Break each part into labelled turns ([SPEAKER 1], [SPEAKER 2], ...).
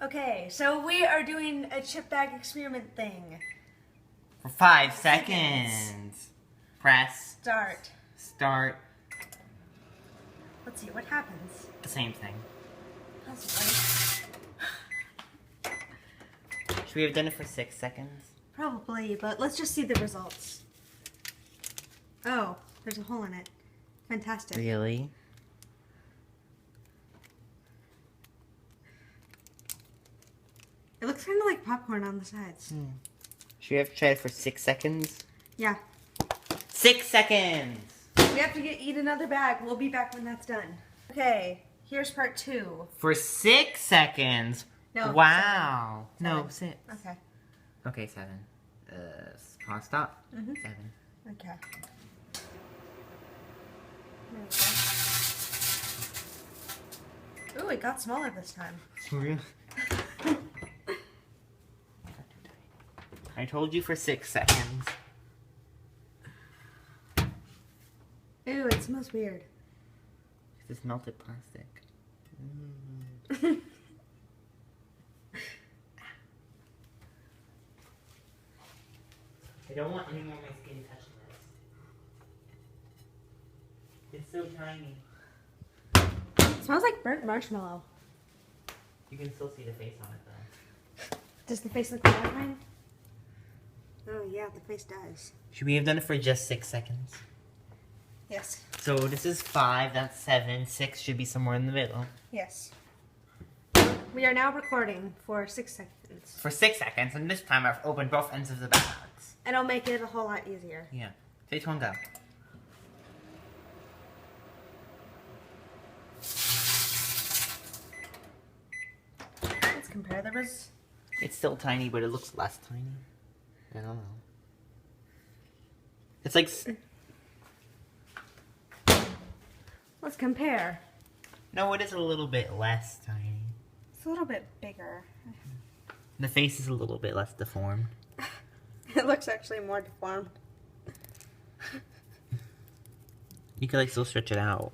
[SPEAKER 1] Okay, so we are doing a chip bag experiment thing.
[SPEAKER 2] For 5 seconds. Press. Start.
[SPEAKER 1] Let's see what happens.
[SPEAKER 2] The same thing.
[SPEAKER 1] Possibly.
[SPEAKER 2] Should we have done it for 6 seconds?
[SPEAKER 1] Probably, but let's just see the results. Oh, there's a hole in it. Fantastic.
[SPEAKER 2] Really?
[SPEAKER 1] It looks kind of like popcorn on the sides.
[SPEAKER 2] Should we have tried it for 6 seconds?
[SPEAKER 1] Yeah.
[SPEAKER 2] 6 seconds!
[SPEAKER 1] We have to eat another bag. We'll be back when that's done. Okay, here's part 2.
[SPEAKER 2] For 6 seconds?
[SPEAKER 1] No,
[SPEAKER 2] wow.
[SPEAKER 1] 7.
[SPEAKER 2] No, 6.
[SPEAKER 1] Okay.
[SPEAKER 2] Okay, 7. Pause, stop. 7.
[SPEAKER 1] Okay. Ooh, it got smaller this time.
[SPEAKER 2] Really? I told you for 6 seconds.
[SPEAKER 1] Ooh, it smells weird.
[SPEAKER 2] This is melted plastic. I don't want any more of my skin touching this. It's so tiny.
[SPEAKER 1] It smells like burnt marshmallow.
[SPEAKER 2] You can still see the face on it though.
[SPEAKER 1] Does the face look horrifying? Oh yeah, the face does.
[SPEAKER 2] Should we have done it for just 6 seconds?
[SPEAKER 1] Yes.
[SPEAKER 2] So this is 5, that's 7, 6 should be somewhere in the middle.
[SPEAKER 1] Yes. We are now recording for 6 seconds.
[SPEAKER 2] For 6 seconds, and this time I've opened both ends of the bags.
[SPEAKER 1] And it'll make it a whole lot easier.
[SPEAKER 2] Yeah. 3, 2, 1, go.
[SPEAKER 1] Let's compare the results.
[SPEAKER 2] It's still tiny, but it looks less tiny. I don't know. It's like...
[SPEAKER 1] Let's compare.
[SPEAKER 2] No, it is a little bit less tiny.
[SPEAKER 1] It's a little bit bigger.
[SPEAKER 2] The face is a little bit less deformed.
[SPEAKER 1] It looks actually more deformed.
[SPEAKER 2] You could like still stretch it out.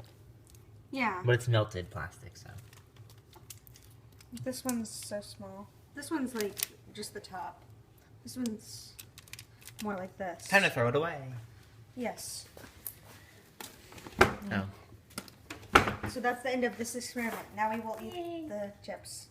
[SPEAKER 1] Yeah.
[SPEAKER 2] But it's melted plastic, so.
[SPEAKER 1] This one's so small. This one's like just the top. This one's more like this.
[SPEAKER 2] Time to throw it away.
[SPEAKER 1] Yes.
[SPEAKER 2] Oh.
[SPEAKER 1] So that's the end of this experiment. Now we will eat the chips.